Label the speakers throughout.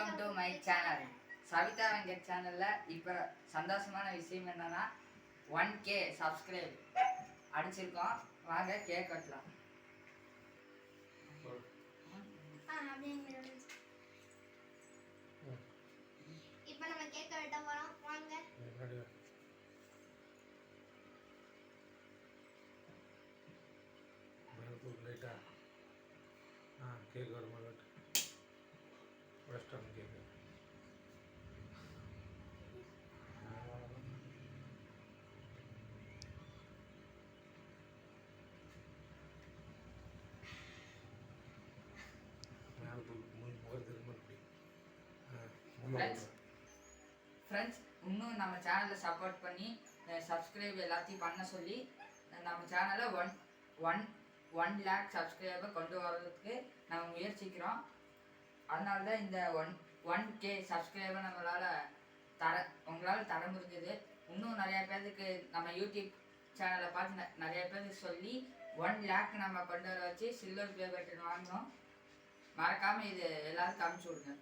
Speaker 1: Welcome to my channel. Savitha Venkat சேனலில் இப்போ சந்தோஷமான விஷயம் என்னன்னா 1K சப்ஸ்கிரைப் அடிச்சிருக்கோம். வாங்க கேக் வெட்டலாம்.
Speaker 2: இப்போ நம்ம கேக் வெட்ட போறோம். வாங்க.
Speaker 3: லைட்டா கேக் வர மாதிரி வெஸ்டர்ன் கேக்கு.
Speaker 1: ஃப்ரெண்ட்ஸ், இன்னும் நம்ம சேனலை சப்போர்ட் பண்ணி சப்ஸ்கிரைப் எல்லாத்தையும் பண்ண சொல்லி நம்ம சேனலை ஒன் லேக் சப்ஸ்கிரைபர் கொண்டு வர்றதுக்கு நம்ம முயற்சிக்கிறோம். அதனால தான் இந்த 1K சப்ஸ்கிரைபர் உங்களால் தர முடிஞ்சது. இன்னும் நிறையா பேருக்கு நம்ம யூடியூப் சேனலை பார்த்து நிறைய பேருக்கு சொல்லி 1 லேக் நம்ம கொண்டு வர வச்சு சில்வர் ப்ளே பட்டன் வாங்கினோம். மறக்காமல் இது எல்லாருக்கும் அனுப்பிச்சி விடுங்க.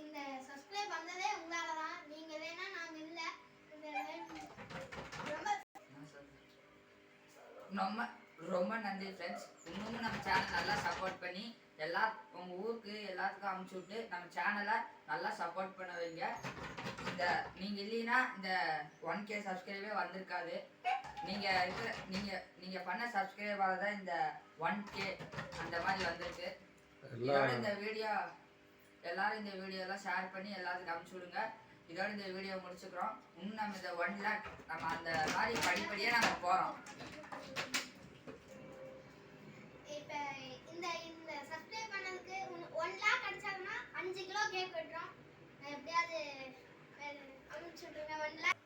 Speaker 2: இந்த சப்ஸ்கிரைப் பண்ணதே உங்களால தான். நீங்க இல்லைன்னா நாங்க இல்லை.
Speaker 1: ரொம்ப நன்றி ஃப்ரெண்ட்ஸ். இன்னும் நம்ம சேனல் நல்லா சப்போர்ட் பண்ணி உங்கள் ஊருக்கு எல்லாத்துக்கும் அனுப்பிச்சி விட்டு நம்ம சேனலை நல்லா சப்போர்ட் பண்ண வைங்க. நீங்கள் இல்லைன்னா இந்த 1K சப்ஸ்கிரைபே வந்திருக்காது. நீங்கள் பண்ண சப்ஸ்கிரைபால் தான் இந்த 1K அந்த மாதிரி வந்திருக்கு. இதோட எல்லாரும் இந்த வீடியோலாம் ஷேர் பண்ணி எல்லாத்துக்கும் அனுப்பிச்சி விடுங்க. இதோட இந்த வீடியோ முடிச்சுக்கிறோம். இன்னும் நம்ம இந்த 1 லேக் நம்ம அந்த மாதிரி படிப்படியாக நம்ம போகிறோம்.
Speaker 2: இப்போ இந்த சப்ஸ்கிரைப் பண்ணதுக்கு 1 லேக் அடிச்சாங்கன்னா 5 கிலோ கேக் வெட்டுறோம். எப்படியாவது அனுப்பிச்சு விட்டுருங்க 1 லேக்.